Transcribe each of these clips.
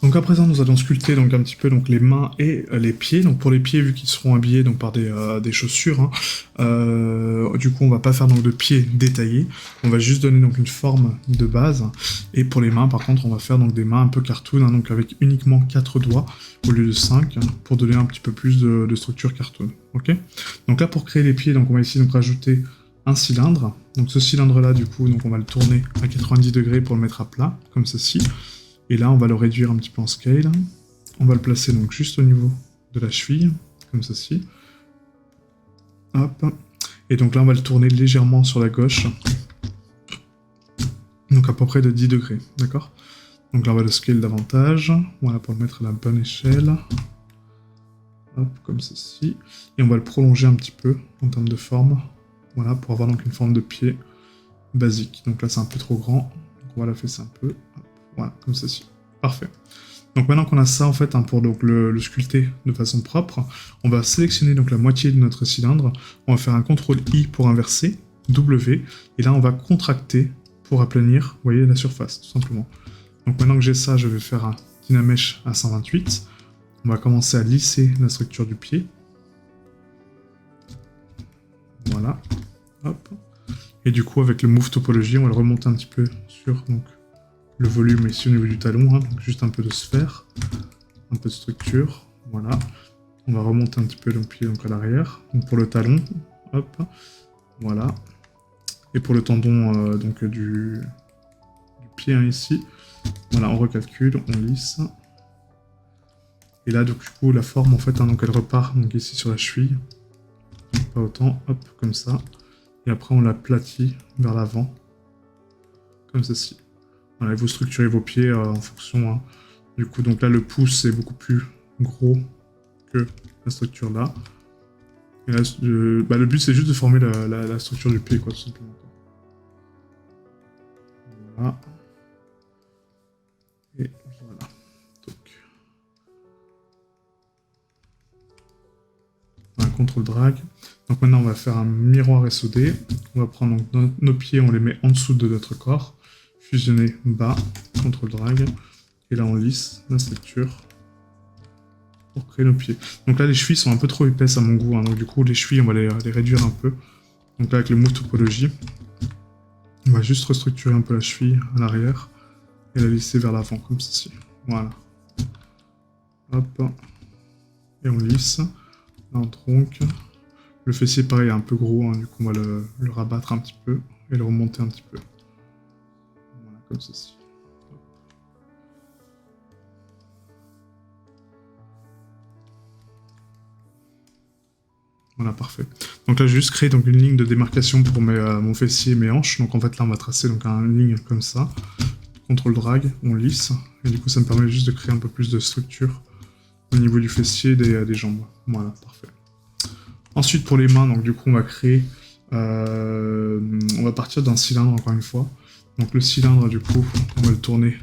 Donc à présent, nous allons sculpter donc un petit peu donc les mains et les pieds. Donc pour les pieds, vu qu'ils seront habillés donc par des chaussures, hein, du coup on va pas faire donc de pieds détaillés. On va juste donner donc une forme de base. Et pour les mains, par contre, on va faire donc des mains un peu cartoon, hein, donc avec uniquement 4 doigts au lieu de 5, hein, pour donner un petit peu plus de structure cartoon. Ok. Donc là pour créer les pieds, donc on va ici donc rajouter un cylindre. Donc ce cylindre là, du coup, donc on va le tourner à 90 degrés pour le mettre à plat, comme ceci. Et là, on va le réduire un petit peu en scale. On va le placer donc juste au niveau de la cheville, comme ceci. Hop. Et donc là, on va le tourner légèrement sur la gauche. Donc à peu près de 10 degrés, d'accord? Donc là, on va le scale davantage. Voilà, pour le mettre à la bonne échelle. Hop, comme ceci. Et on va le prolonger un petit peu en termes de forme. Voilà, pour avoir donc une forme de pied basique. Donc là, c'est un peu trop grand. Donc on va la fesser un peu. Hop. Voilà, comme ceci. Parfait. Donc maintenant qu'on a ça en fait, hein, pour donc le sculpter de façon propre, on va sélectionner donc la moitié de notre cylindre, on va faire un CTRL-I pour inverser, W, et là on va contracter pour aplanir, vous voyez, la surface, tout simplement. Donc maintenant que j'ai ça, je vais faire un Dynamesh à 128, on va commencer à lisser la structure du pied. Voilà, hop. Et du coup avec le Move Topology, on va le remonter un petit peu sur donc, le volume ici au niveau du talon, hein, donc juste un peu de sphère, un peu de structure, voilà. On va remonter un petit peu le pied donc à l'arrière, donc pour le talon, hop, voilà. Et pour le tendon donc du pied hein, ici, voilà, on recalcule, on lisse. Et là, donc, du coup, la forme, en fait, hein, donc elle repart donc ici sur la cheville, pas autant, hop, comme ça. Et après, on l'aplatit vers l'avant, comme ceci. Voilà, vous structurez vos pieds en fonction. Hein. Du coup, donc là, le pouce est beaucoup plus gros que la structure là. Et là, le but, c'est juste de former la structure du pied, quoi, tout simplement. Voilà. Et voilà. Donc, un contrôle drag. Donc maintenant, on va faire un miroir SOD. On va prendre donc, nos pieds, on les met en dessous de notre corps. Fusionner bas, contrôle drag. Et là, on lisse la structure pour créer nos pieds. Donc là, les chevilles sont un peu trop épaisses à mon goût. Hein, donc du coup, les chevilles, on va les réduire un peu. Donc là, avec le Move Topology, on va juste restructurer un peu la cheville à l'arrière et la lisser vers l'avant, comme ceci. Voilà. Hop. Et on lisse. Là, on tronque. Le fessier, pareil, est un peu gros. Hein, du coup, on va le rabattre un petit peu et le remonter un petit peu. Voilà, comme ceci. Voilà, parfait. Donc là, j'ai juste créé donc, une ligne de démarcation pour mon fessier et mes hanches. Donc en fait, là, on va tracer donc, une ligne comme ça. Contrôle drag, on lisse. Et du coup, ça me permet juste de créer un peu plus de structure au niveau du fessier et des jambes. Voilà, parfait. Ensuite, pour les mains, donc du coup, on va créer... on va partir d'un cylindre, encore une fois. Donc le cylindre, du coup, on va le tourner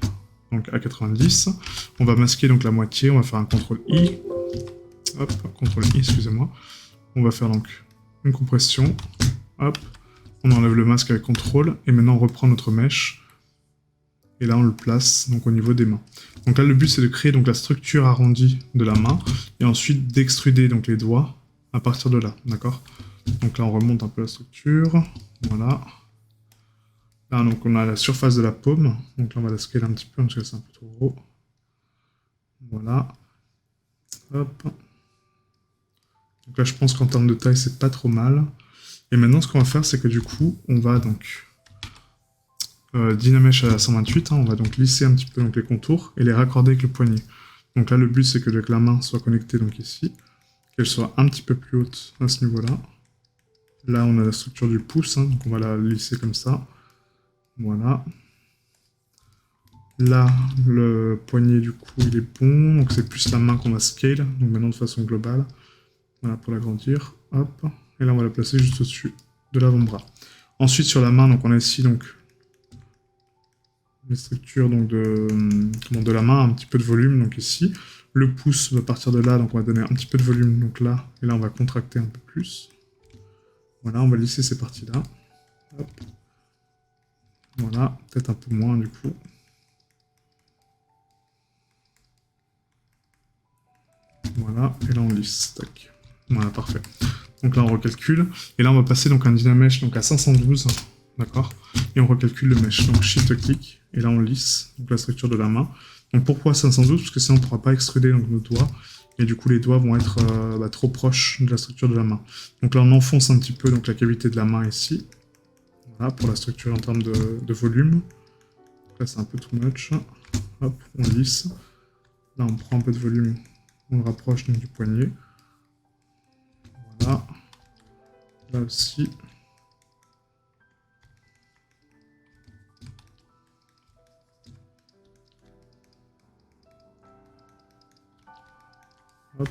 donc, à 90. On va masquer donc la moitié. On va faire un CTRL-I. Hop, CTRL-I, excusez-moi. On va faire donc une compression, hop, on enlève le masque avec CTRL, et maintenant on reprend notre mèche, et là on le place donc au niveau des mains. Donc là le but c'est de créer donc la structure arrondie de la main, et ensuite d'extruder donc les doigts à partir de là, d'accord? Donc là on remonte un peu la structure, voilà. Là donc on a la surface de la paume, donc là on va la scaler un petit peu parce que c'est un peu trop gros. Voilà, hop. Donc là, je pense qu'en termes de taille, c'est pas trop mal. Et maintenant, ce qu'on va faire, c'est que du coup, on va donc Dynamesh à 128, hein, on va donc lisser un petit peu donc, les contours et les raccorder avec le poignet. Donc là, le but, c'est que la main soit connectée donc ici, qu'elle soit un petit peu plus haute à ce niveau-là. Là, on a la structure du pouce, hein, donc on va la lisser comme ça. Voilà. Là, le poignet, du coup, il est bon, donc c'est plus la main qu'on va scale, donc maintenant de façon globale. Voilà, pour l'agrandir, hop, et là on va la placer juste au-dessus de l'avant-bras. Ensuite sur la main, donc on a ici donc les structures donc, de la main, un petit peu de volume, donc ici. Le pouce va partir de là, donc on va donner un petit peu de volume, donc là, et là on va contracter un peu plus. Voilà, on va lisser ces parties-là. Voilà, peut-être un peu moins du coup. Voilà, et là on lisse. Tac. Voilà, parfait. Donc là on recalcule. Et là on va passer donc un Dynamesh donc à 512. D'accord. Et on recalcule le mesh. Donc Shift-clic. Et là on lisse donc la structure de la main. Donc pourquoi 512? Parce que sinon on ne pourra pas extruder donc, nos doigts. Et du coup les doigts vont être trop proches de la structure de la main. Donc là on enfonce un petit peu donc, la cavité de la main ici. Voilà, pour la structure en termes de volume. Là c'est un peu too much. Hop, on lisse. Là on prend un peu de volume. On le rapproche donc, du poignet. Voilà. Là aussi. Hop.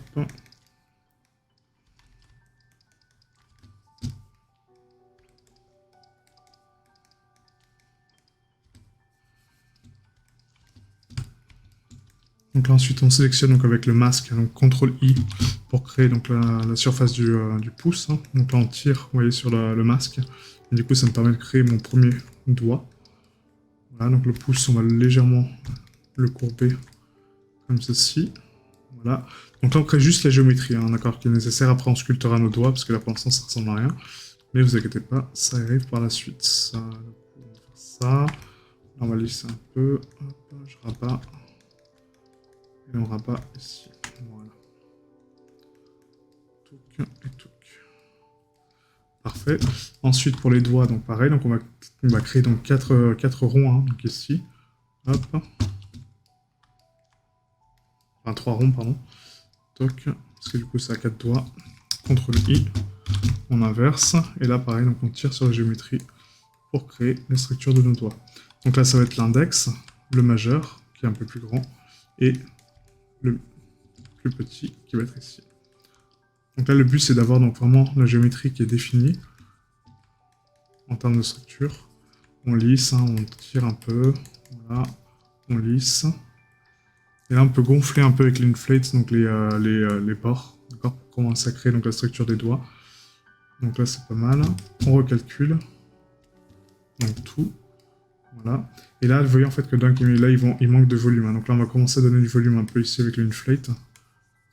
Donc là ensuite on sélectionne donc, avec le masque, donc CTRL-I pour créer donc, la surface du pouce. Hein. Donc là on tire, vous voyez, sur le masque. Et du coup ça me permet de créer mon premier doigt. Voilà, donc le pouce on va légèrement le courber comme ceci. Voilà. Donc là on crée juste la géométrie, hein, d'accord, qui est nécessaire. Après on sculptera nos doigts, parce que là pour l'instant ça ressemble à rien. Mais vous inquiétez pas, ça arrive par la suite. Ça, on va faire ça. Là on va lisser un peu. Hop, je rabats. Et on rabat ici. Voilà. Touc et touc. Parfait. Ensuite pour les doigts, donc pareil, donc on va créer donc 4 ronds, hein, donc ici. Hop. Enfin 3 ronds, pardon. Toc. Parce que du coup ça a 4 doigts. CTRL-I. On inverse. Et là pareil, donc on tire sur la géométrie pour créer les structures de nos doigts. Donc là ça va être l'index, le majeur, qui est un peu plus grand, et le plus petit qui va être ici. Donc là le but c'est d'avoir donc vraiment la géométrie qui est définie en termes de structure. On lisse, hein, on tire un peu, voilà, on lisse. Et là on peut gonfler un peu avec l'inflate, donc les bords, d'accord, pour commencer à créer donc, la structure des doigts. Donc là c'est pas mal. On recalcule. Donc tout. Voilà. Et là, vous voyez en fait que là, il manque de volume. Hein. Donc là, on va commencer à donner du volume un peu ici avec l'inflate.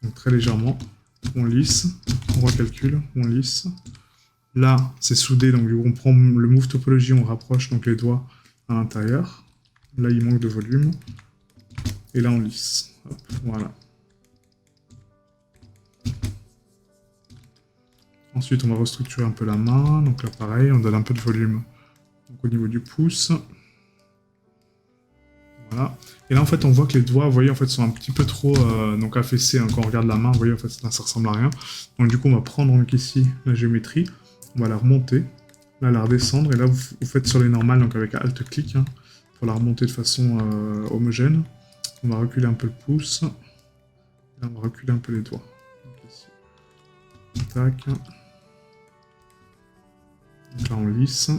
Donc très légèrement. On lisse, on recalcule, on lisse. Là, c'est soudé, donc on prend le move topologie, on rapproche donc les doigts à l'intérieur. Là, il manque de volume. Et là, on lisse. Hop, voilà. Ensuite, on va restructurer un peu la main. Donc là, pareil, on donne un peu de volume donc, au niveau du pouce. Voilà. Et là, en fait, on voit que les doigts, vous voyez, en fait, sont un petit peu trop donc affaissés. Hein, quand on regarde la main, vous voyez, en fait, ça ressemble à rien. Donc, du coup, on va prendre donc, ici la géométrie. On va la remonter. Là, la redescendre. Et là, vous faites sur les normales, donc avec Alt-clic, hein, pour la remonter de façon homogène. On va reculer un peu le pouce. Et là, on va reculer un peu les doigts. Donc, ici. Tac. Donc là, on lisse.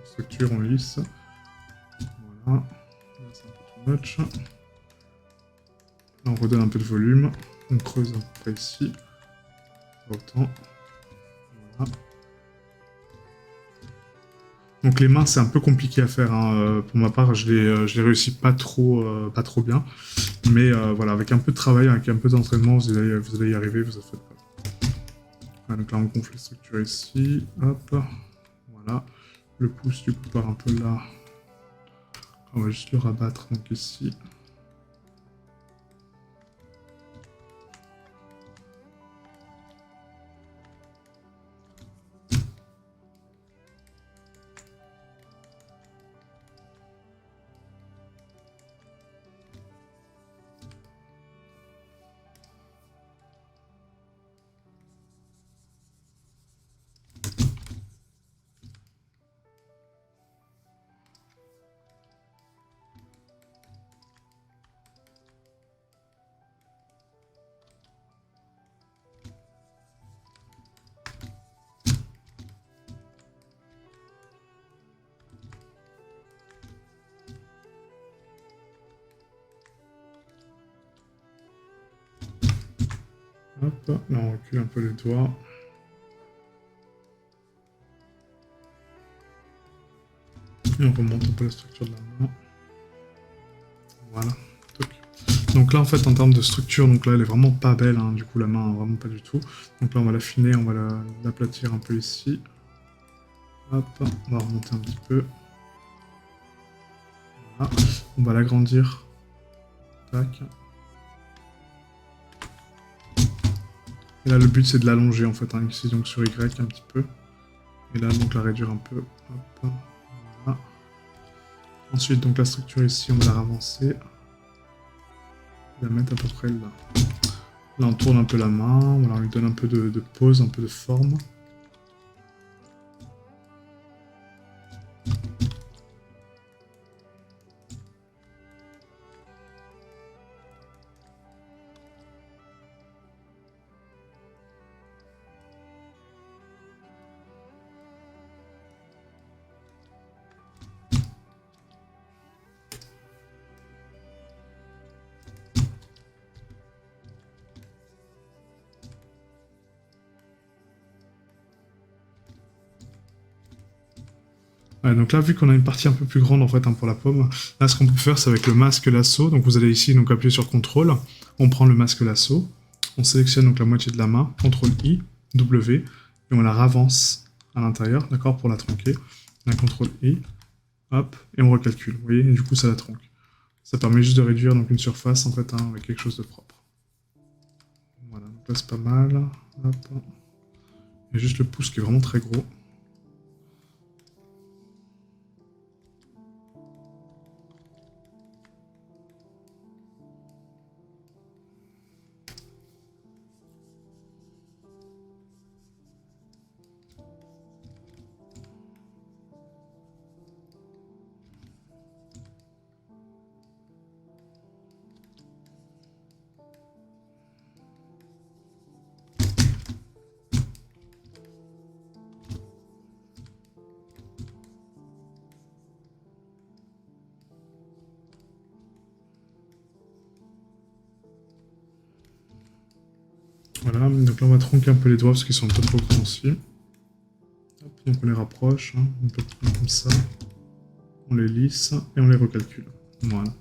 Structure, on lisse. Voilà. Là, c'est un peu too much. Là, on redonne un peu de volume. On creuse à peu près ici. Autant. Voilà. Donc les mains, c'est un peu compliqué à faire. Hein. Pour ma part, je les réussis pas trop bien. Mais voilà, avec un peu de travail, avec un peu d'entraînement, vous allez y arriver, vous en faites pas. Voilà, donc là, on gonfle les structures ici. Hop. Voilà. Le pouce, du coup, part un peu là. On va juste le rabattre, donc ici. Hop, là on recule un peu les doigts. Et on remonte un peu la structure de la main. Voilà. Donc là, en fait, en termes de structure, donc là, elle est vraiment pas belle, hein, du coup, la main, vraiment pas du tout. Donc là, on va l'affiner, on va l'aplatir un peu ici. Hop, on va remonter un petit peu. Voilà. On va l'agrandir. Tac. Et là, le but, c'est de l'allonger, en fait, hein, ici, donc sur Y, un petit peu. Et là, donc, la réduire un peu. Hop. Voilà. Ensuite, donc, la structure ici, on va la ravancer. La mettre à peu près là. Là, on tourne un peu la main, on lui donne un peu de pose, un peu de forme. Ouais, donc là, vu qu'on a une partie un peu plus grande en fait hein, pour la pomme, là ce qu'on peut faire c'est avec le masque lasso. Donc vous allez ici donc appuyer sur CTRL, on prend le masque lasso, on sélectionne donc la moitié de la main, CTRL I, W, et on la ravance à l'intérieur, d'accord, pour la tronquer. On a CTRL I, hop, et on recalcule, vous voyez, et du coup ça la tronque. Ça permet juste de réduire donc une surface en fait hein, avec quelque chose de propre. Voilà, donc là c'est pas mal. Hop. Il y a juste le pouce qui est vraiment très gros. Voilà, donc là on va tronquer un peu les doigts parce qu'ils sont un peu trop grands aussi. Hop, donc on les rapproche, hein, un peu comme ça. On les lisse et on les recalcule. Voilà.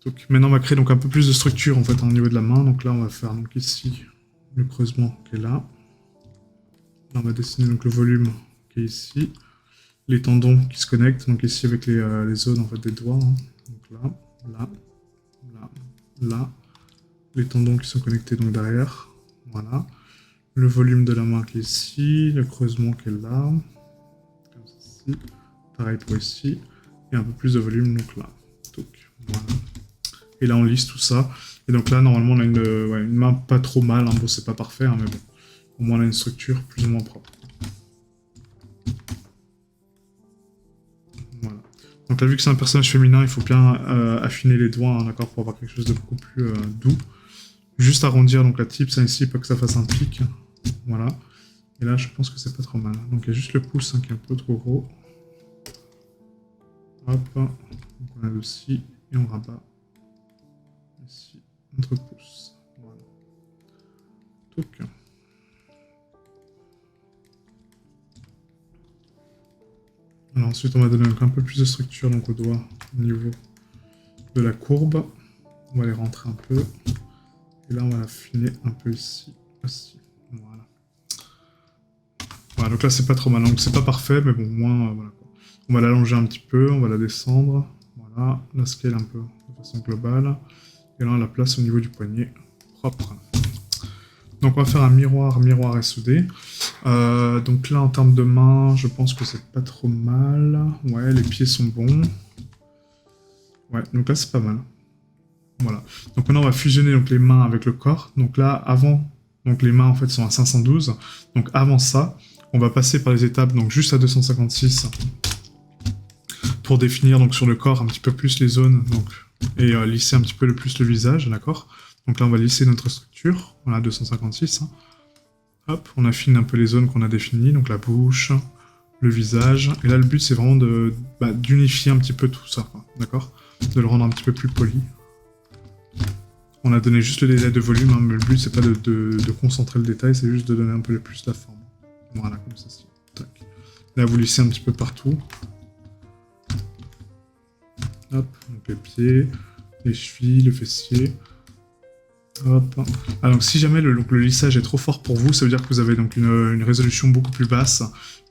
Donc maintenant on va créer donc un peu plus de structure en fait au niveau de la main. Donc là on va faire donc ici le creusement qui est là. Là on va dessiner donc le volume qui est ici. Les tendons qui se connectent, donc ici avec les zones en fait des doigts. Hein. Donc là, là. Les tendons qui sont connectés donc derrière. Voilà. Le volume de la main qui est ici, le creusement qui est là. Comme ceci. Pareil pour ici. Et un peu plus de volume donc là. Donc voilà. Et là on lisse tout ça. Et donc là normalement on a une main pas trop mal. Hein. Bon c'est pas parfait hein, mais bon. Au moins on a une structure plus ou moins propre. Voilà. Donc là vu que c'est un personnage féminin, il faut bien affiner les doigts, hein, d'accord, pour avoir quelque chose de beaucoup plus doux. Juste arrondir donc la tips hein, ici pour que ça fasse un pic. Voilà. Et là je pense que c'est pas trop mal. Donc il y a juste le pouce hein, qui est un peu trop gros. Hop. Donc on a le ci et on rabat. Ici, notre pouce. Voilà. Touc. Alors ensuite on va donner donc un peu plus de structure donc, au doigt au niveau de la courbe. On va les rentrer un peu. Et là on va affiner un peu ici aussi. Voilà. Voilà, donc là c'est pas trop mal. Donc c'est pas parfait, mais bon, au moins, voilà. On va l'allonger un petit peu, on va la descendre. Voilà, la scale un peu de façon globale. Et là on la place au niveau du poignet. Propre. Donc on va faire un miroir et soudé. Donc là en termes de main, je pense que c'est pas trop mal. Ouais, les pieds sont bons. Ouais, donc là c'est pas mal. Voilà. Donc maintenant on va fusionner donc, les mains avec le corps. Donc là avant, donc les mains en fait sont à 512. Donc avant ça, on va passer par les étapes donc juste à 256 pour définir donc sur le corps un petit peu plus les zones donc et lisser un petit peu le plus le visage, d'accord. Donc là on va lisser notre structure, voilà 256. Hein. Hop, on affine un peu les zones qu'on a définies, donc la bouche, le visage. Et là le but c'est vraiment d'unifier un petit peu tout ça, d'accord, de le rendre un petit peu plus poli. On a donné juste le détail de volume, hein, mais le but c'est pas de concentrer le détail, c'est juste de donner un peu plus la forme. Voilà, comme ça. Tac. Là vous lissez un petit peu partout. Hop, donc les pieds, les chevilles, le fessier. Hop. Ah, donc si jamais le lissage est trop fort pour vous, ça veut dire que vous avez donc une résolution beaucoup plus basse,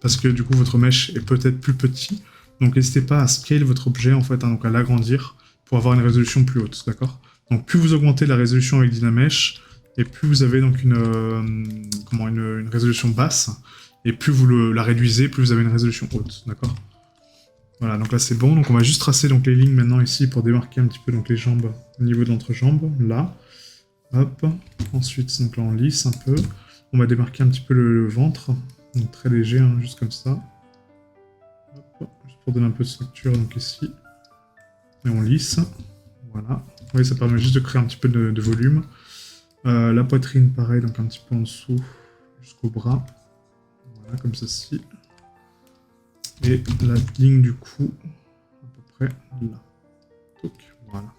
parce que du coup votre mesh est peut-être plus petit. Donc n'hésitez pas à scale votre objet, en fait, hein, donc à l'agrandir, pour avoir une résolution plus haute, d'accord? Donc plus vous augmentez la résolution avec Dynamesh, et plus vous avez donc une résolution basse, et plus vous la réduisez, plus vous avez une résolution haute, d'accord? Voilà, donc là c'est bon, donc on va juste tracer donc les lignes maintenant ici pour démarquer un petit peu donc les jambes au niveau de l'entrejambe, là. Hop, ensuite donc là on lisse un peu, on va démarquer un petit peu le ventre, donc très léger, hein, juste comme ça. Hop, juste pour donner un peu de structure donc ici. Et on lisse, voilà. Oui, ça permet juste de créer un petit peu de volume. La poitrine pareil, donc un petit peu en dessous jusqu'au bras. Voilà, comme ceci. Et la ligne du cou, à peu près là. Donc, voilà.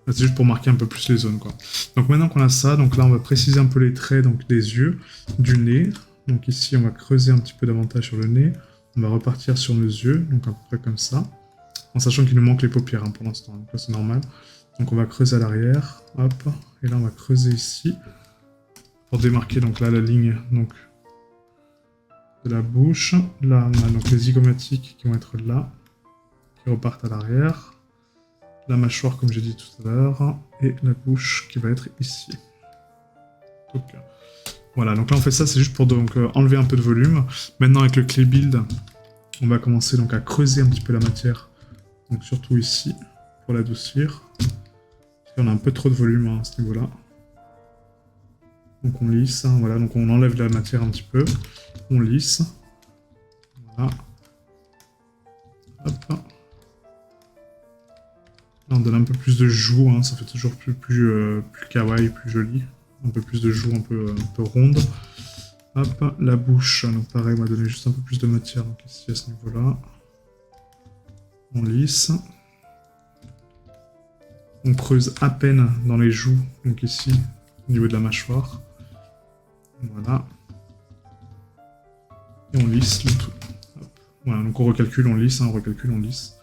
C'est juste pour marquer un peu plus les zones, quoi. Donc maintenant qu'on a ça, donc là on va préciser un peu les traits donc des yeux, du nez. Donc ici on va creuser un petit peu davantage sur le nez. On va repartir sur nos yeux, donc à peu près comme ça. En sachant qu'il nous manque les paupières hein, pour l'instant, donc là c'est normal. Donc on va creuser à l'arrière, hop. Et là on va creuser ici. Pour démarquer donc là la ligne donc, de la bouche. Là on a donc les zygomatiques qui vont être là, qui repartent à l'arrière. La mâchoire comme j'ai dit tout à l'heure, et la bouche qui va être ici. Donc, voilà, donc là on fait ça, c'est juste pour donc, enlever un peu de volume. Maintenant avec le clay build, on va commencer donc à creuser un petit peu la matière, donc surtout ici, pour l'adoucir. Parce qu'on a un peu trop de volume hein, à ce niveau-là. Donc on lisse, hein, voilà, donc on enlève la matière un petit peu, on lisse. Voilà. Hop. Là, on donne un peu plus de joues, hein, ça fait toujours plus kawaii, plus joli. Un peu plus de joues, un peu rondes. Hop, la bouche, donc pareil, on va donner juste un peu plus de matière donc ici à ce niveau-là. On lisse. On creuse à peine dans les joues, donc ici, au niveau de la mâchoire. Voilà. Et on lisse le tout. Hop. Voilà, donc on recalcule, on lisse, hein, on recalcule, on lisse.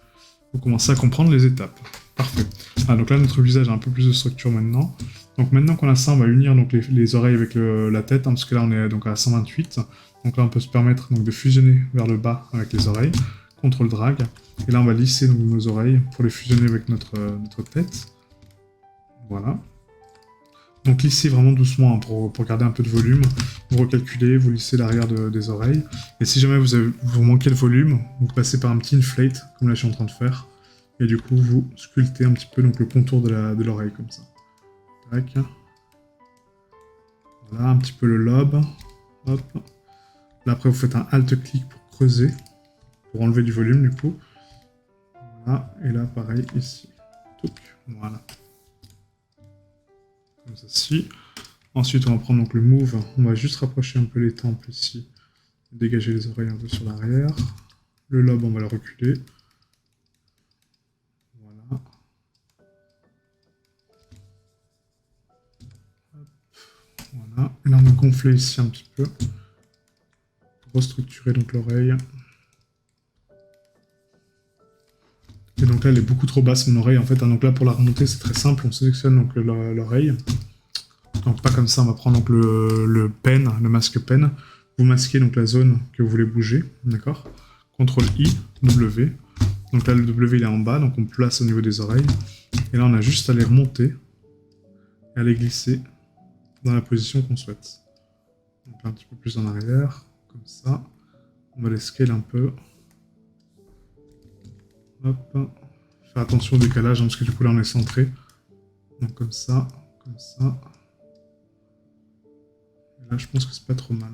Faut commencer à comprendre les étapes. Parfait. Ah, donc là, notre visage a un peu plus de structure maintenant. Donc maintenant qu'on a ça, on va unir donc, les oreilles avec la tête, hein, parce que là, on est donc à 128. Donc là, on peut se permettre donc, de fusionner vers le bas avec les oreilles. CTRL drag. Et là, on va lisser donc, nos oreilles pour les fusionner avec notre tête. Voilà. Donc lissez vraiment doucement hein, pour garder un peu de volume. Vous recalculez, vous lissez l'arrière des oreilles. Et si jamais vous manquez de volume, vous passez par un petit inflate, comme là je suis en train de faire. Et du coup, vous sculptez un petit peu donc, le contour de l'oreille, comme ça. Tac. Voilà, un petit peu le lobe. Hop. Là, après, vous faites un alt-clic pour creuser, pour enlever du volume, du coup. Voilà, et là, pareil, ici. Touc. Voilà. Comme ceci. Ensuite, on va prendre donc, le move. On va juste rapprocher un peu les tempes ici. Dégager les oreilles un peu sur l'arrière. Le lobe, on va le reculer. Voilà. Voilà. Et là, on va gonfler ici un petit peu. Pour restructurer donc l'oreille. Et donc là, elle est beaucoup trop basse, mon oreille, en fait. Donc là, pour la remonter, c'est très simple. On sélectionne donc l'oreille. Donc pas comme ça, on va prendre donc le pen, le masque pen. Vous masquez donc la zone que vous voulez bouger, d'accord? CTRL I, W. Donc là, le W, il est en bas, donc on place au niveau des oreilles. Et là, on a juste à les remonter et à les glisser dans la position qu'on souhaite. Donc là, un petit peu plus en arrière, comme ça. On va les scale un peu. Hop. Faire attention au décalage, hein, parce que du coup, là, on est centré. Donc comme ça, comme ça. Et là, je pense que c'est pas trop mal.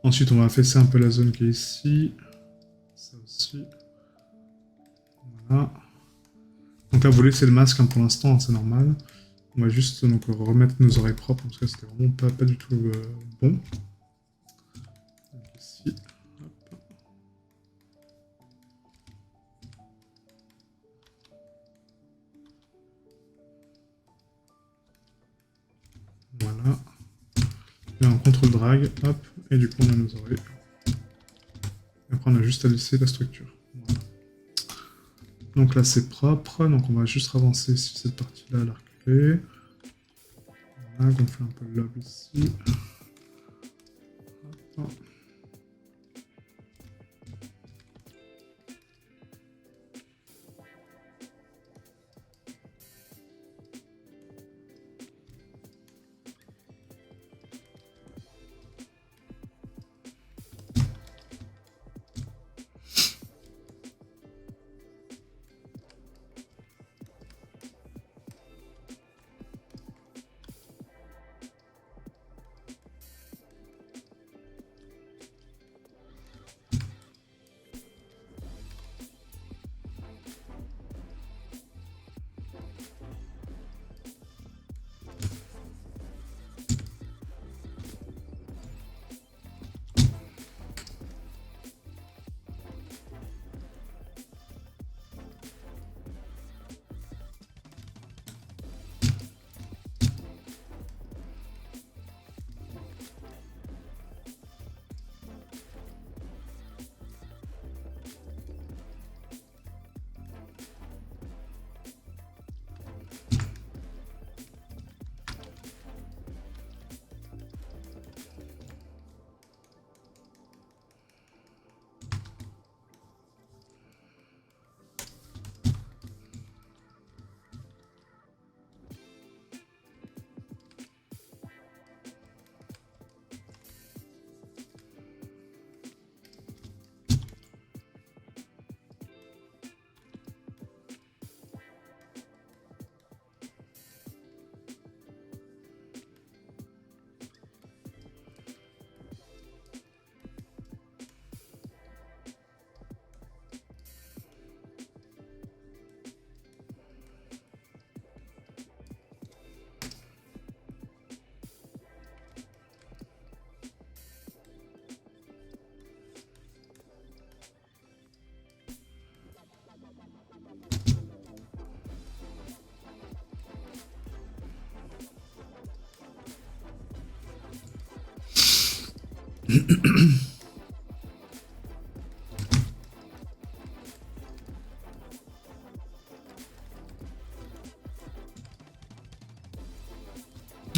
Ensuite, on va affaisser un peu la zone qui est ici. Ça aussi. Voilà. Donc là, vous laissez le masque hein, pour l'instant, hein, c'est normal. On va juste donc, remettre nos oreilles propres, parce que c'était vraiment pas du tout bon. Donc ici. Hop. Voilà. Et on CTRL drag, hop, et du coup on a nos oreilles. Et après on a juste à lisser la structure. Voilà. Donc là c'est propre, donc on va juste avancer ici cette partie-là, la reculer. Voilà, gonfler un peu le lobe ici. Hop.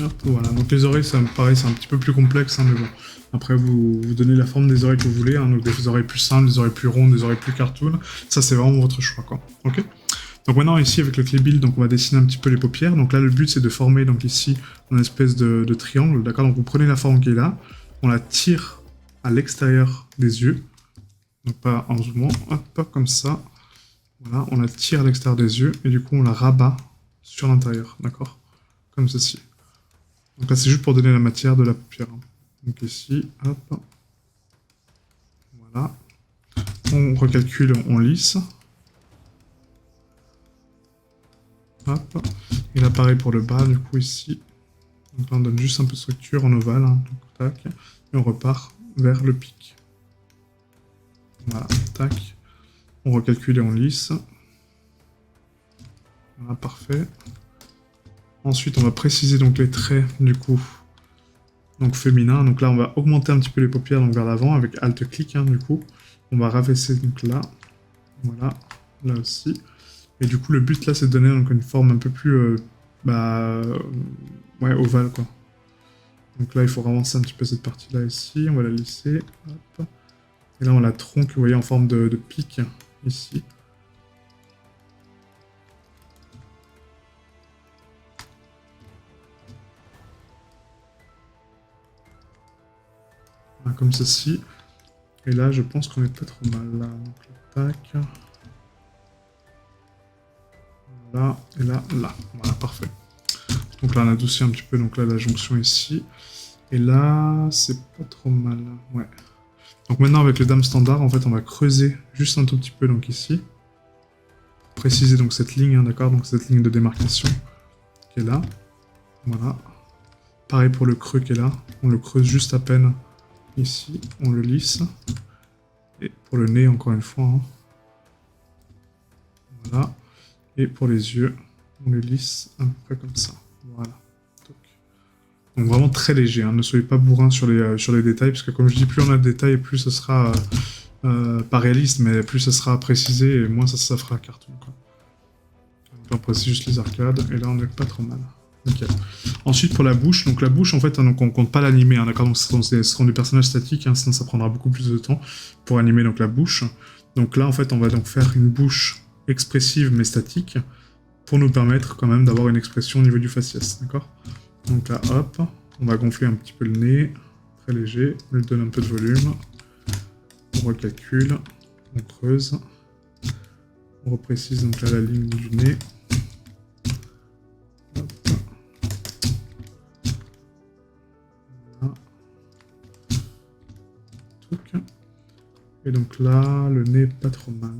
Hop, voilà, donc les oreilles, ça me paraît, c'est un petit peu plus complexe, hein, mais bon. Après, vous donnez la forme des oreilles que vous voulez, hein, donc des oreilles plus simples, des oreilles plus rondes, des oreilles plus cartoon. Ça, c'est vraiment votre choix, quoi. Ok. Donc maintenant, ici, avec le clé build, donc on va dessiner un petit peu les paupières. Donc là, le but, c'est de former, donc ici, une espèce de triangle, d'accord. Donc vous prenez la forme qui est là, on la tire à l'extérieur des yeux. Donc pas en zoomant, hop, comme ça. Voilà, on la tire à l'extérieur des yeux, et du coup, on la rabat sur l'intérieur, d'accord. Comme ceci. Donc là, c'est juste pour donner la matière de la paupière. Donc ici, hop. Voilà. On recalcule, on lisse. Hop. Et là, pareil pour le bas, du coup, ici. Donc là, on donne juste un peu de structure en ovale. Hein. Donc, tac. Et on repart vers le pic. Voilà, tac. On recalcule et on lisse. Voilà, parfait. Ensuite, on va préciser donc les traits, du coup, donc féminin. Donc là, on va augmenter un petit peu les paupières donc vers l'avant avec Alt-clic, hein, du coup. On va rabaisser donc là. Voilà, là aussi. Et du coup, le but là, c'est de donner donc une forme un peu plus, ouais, ovale, quoi. Donc là, il faut avancer un petit peu cette partie-là ici. On va la lisser. Hop. Et là, on la tronque, vous voyez, en forme de pic, ici. Voilà, comme ceci. Et là, je pense qu'on est pas trop mal, là. Donc, tac. Là, et là, là. Voilà, parfait. Donc là, on adoucit un petit peu donc là, la jonction ici. Et là, c'est pas trop mal. Ouais. Donc maintenant, avec les dames standards, en fait, on va creuser juste un tout petit peu, donc ici. Préciser donc cette ligne, hein, d'accord. Donc cette ligne de démarcation qui est là. Voilà. Pareil pour le creux qui est là. On le creuse juste à peine ici. On le lisse. Et pour le nez, encore une fois. Hein. Voilà. Et pour les yeux, on les lisse à peu près comme ça. Voilà. Donc vraiment très léger, hein. Ne soyez pas bourrin sur les détails, parce que comme je dis, plus on a de détails, plus ce sera pas réaliste, mais plus ça sera précisé, et moins ça fera cartoon, quoi. là, on précise juste les arcades, et là, on est pas trop mal. Ok. Ensuite, pour la bouche, donc la bouche, en fait, hein, donc on compte pas l'animer, hein, d'accord. Donc ce seront des personnages statiques, hein, sinon ça prendra beaucoup plus de temps pour animer donc la bouche. Donc là, en fait, on va donc faire une bouche expressive mais statique pour nous permettre quand même d'avoir une expression au niveau du faciès, d'accord. Donc là, hop, on va gonfler un petit peu le nez, très léger, on lui donne un peu de volume, on recalcule, on creuse, on reprécise donc là la ligne du nez. Et donc là, le nez pas trop mal.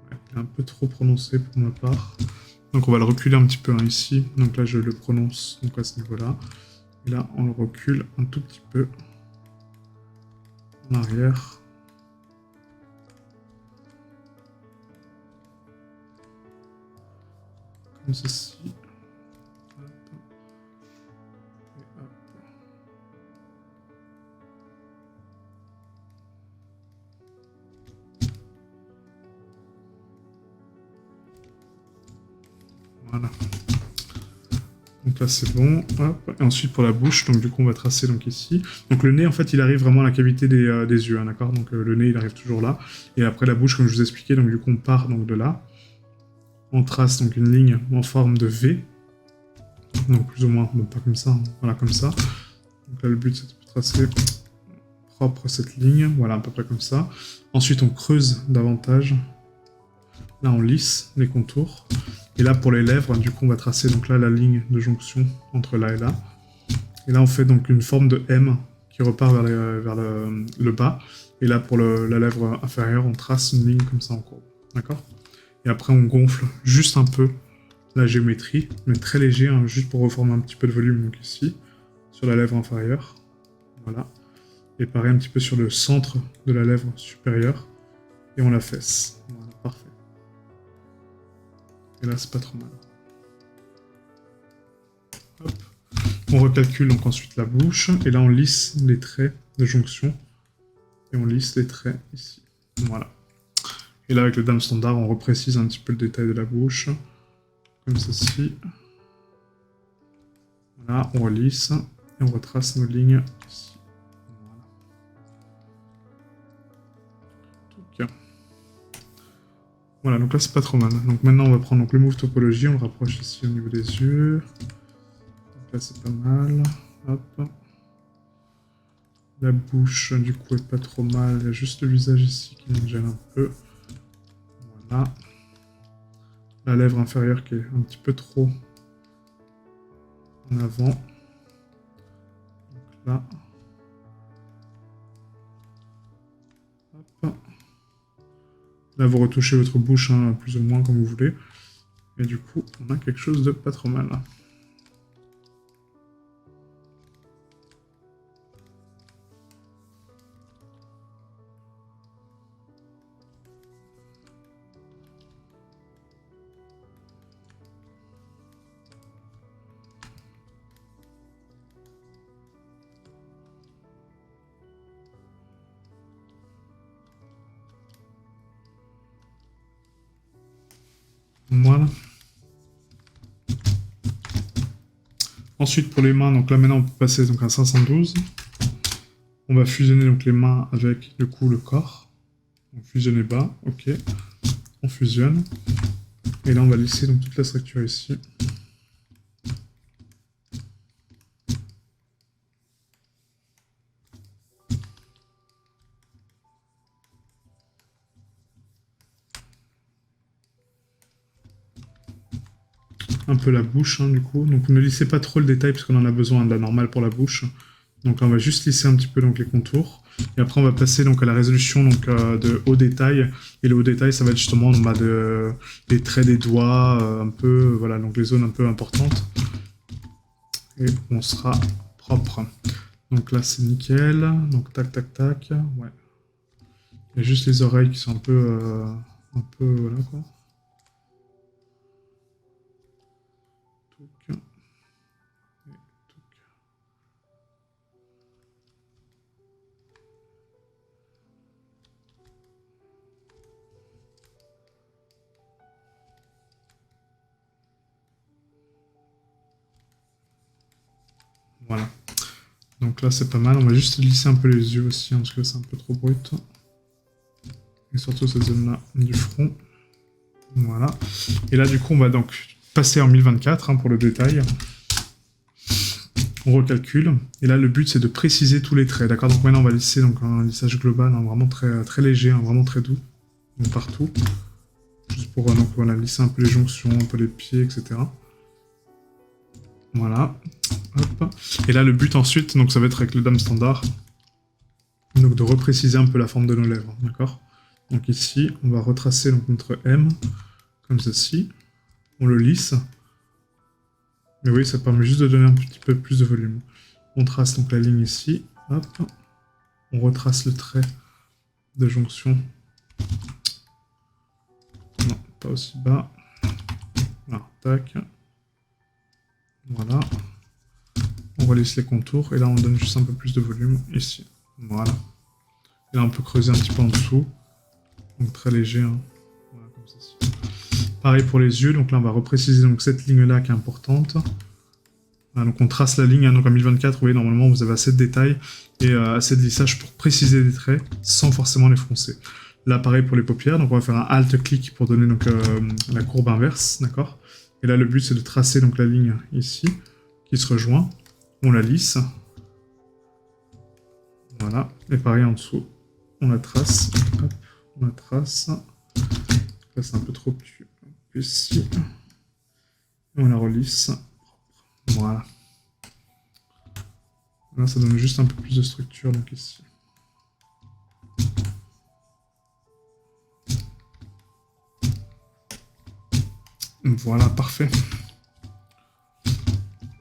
Ouais, il est un peu trop prononcé pour ma part. Donc on va le reculer un petit peu hein, ici. Donc là, je le prononce donc à ce niveau-là. Et là, on le recule un tout petit peu en arrière. Comme ceci. Voilà. Donc là c'est bon. Hop. Et ensuite pour la bouche, donc du coup on va tracer donc ici. Donc le nez en fait il arrive vraiment à la cavité des yeux, hein, d'accord. Donc le nez il arrive toujours là. Et après la bouche comme je vous expliquais, donc du coup on part donc de là. On trace donc une ligne en forme de V. Donc plus ou moins, bon pas comme ça, hein. Voilà comme ça. Donc là le but c'est de tracer propre cette ligne, voilà à peu près comme ça. Ensuite on creuse davantage. Là on lisse les contours. Et là pour les lèvres, du coup on va tracer donc là la ligne de jonction entre là et là. Et là on fait donc une forme de M qui repart vers le bas. Et là pour la lèvre inférieure on trace une ligne comme ça en courbe. D'accord. Et après on gonfle juste un peu la géométrie, mais très léger, hein, juste pour reformer un petit peu de volume donc ici, sur la lèvre inférieure. Voilà. Et pareil un petit peu sur le centre de la lèvre supérieure. Et on la fesse. Voilà, parfait. Et là, c'est pas trop mal. Hop. On recalcule donc ensuite la bouche. Et là, on lisse les traits de jonction. Et on lisse les traits ici. Voilà. Et là, avec le dame standard, on reprécise un petit peu le détail de la bouche. Comme ceci. Voilà, on relisse. Et on retrace nos lignes ici. Voilà. Voilà, donc là c'est pas trop mal. Donc maintenant on va prendre donc, le move topologie, on le rapproche ici au niveau des yeux. Donc là c'est pas mal. Hop. La bouche du coup est pas trop mal, il y a juste le visage ici qui me gêne un peu. Voilà. La lèvre inférieure qui est un petit peu trop en avant. Donc là. Hop. Là vous retouchez votre bouche hein, plus ou moins comme vous voulez. Et du coup on a quelque chose de pas trop mal. Voilà. Ensuite pour les mains, donc là maintenant on peut passer donc à 512. On va fusionner donc les mains avec du coup le corps. On fusionne bas, ok. On fusionne. Et là on va lisser donc toute la structure ici. Un peu la bouche, hein, du coup. Donc ne lissez pas trop le détail parce qu'on en a besoin de la normale pour la bouche. Donc là, on va juste lisser un petit peu donc, les contours. Et après, on va passer donc, à la résolution donc, de haut détail. Et le haut détail, ça va être justement bah, les traits des doigts, un peu, voilà, donc les zones un peu importantes. Et on sera propre. Donc là, c'est nickel. Donc tac, tac, tac. Ouais. Il y a juste les oreilles qui sont un peu, voilà quoi. Voilà. Donc là, c'est pas mal. On va juste lisser un peu les yeux aussi, hein, parce que c'est un peu trop brut. Et surtout cette zone-là du front. Voilà. Et là, du coup, on va donc passer en 1024 hein, pour le détail. On recalcule. Et là, le but, c'est de préciser tous les traits. D'accord. Donc maintenant, on va lisser donc, un lissage global, hein, vraiment très, très léger, hein, vraiment très doux. Donc partout. Juste pour donc, voilà, lisser un peu les jonctions, un peu les pieds, etc. Voilà. Hop. Et là, le but ensuite, donc ça va être avec le dame standard. Donc de repréciser un peu la forme de nos lèvres. D'accord. Donc ici, on va retracer donc, notre M, comme ceci. On le lisse. Mais oui, ça permet juste de donner un petit peu plus de volume. On trace donc la ligne ici. Hop. On retrace le trait de jonction. Non, pas aussi bas. Voilà, tac. Voilà. On relisse les contours. Et là, on donne juste un peu plus de volume ici. Voilà. Et là, on peut creuser un petit peu en dessous. Donc très léger. Hein. Voilà, comme ceci. Pareil pour les yeux, donc là on va repréciser donc, cette ligne-là qui est importante. Voilà, donc on trace la ligne, hein, donc en 1024, vous voyez, normalement vous avez assez de détails et assez de lissage pour préciser des traits sans forcément les froncer. Là pareil pour les paupières, donc on va faire un alt-clic pour donner donc, la courbe inverse, d'accord. Et là le but c'est de tracer donc, la ligne ici, qui se rejoint. On la lisse. Voilà, et pareil en dessous, on la trace. Hop, on la trace. Là c'est un peu trop plus ici. On la relisse. Voilà. Là, ça donne juste un peu plus de structure, donc ici. Voilà, parfait.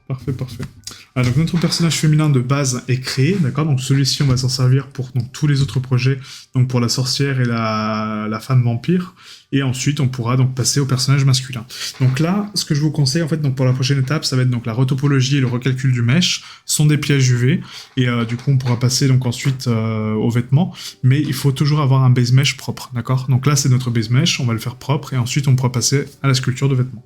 Parfait, parfait. Ah, donc notre personnage féminin de base est créé, d'accord. Donc celui-ci, on va s'en servir pour donc, tous les autres projets, donc pour la sorcière et la femme vampire. Et ensuite, on pourra donc passer au personnage masculin. Donc là, ce que je vous conseille, en fait, donc pour la prochaine étape, ça va être donc la retopologie et le recalcul du mesh, sont des pièges UV, et du coup, on pourra passer donc ensuite aux vêtements, mais il faut toujours avoir un base mesh propre, d'accord. Donc là, c'est notre base mesh, on va le faire propre, et ensuite, on pourra passer à la sculpture de vêtements.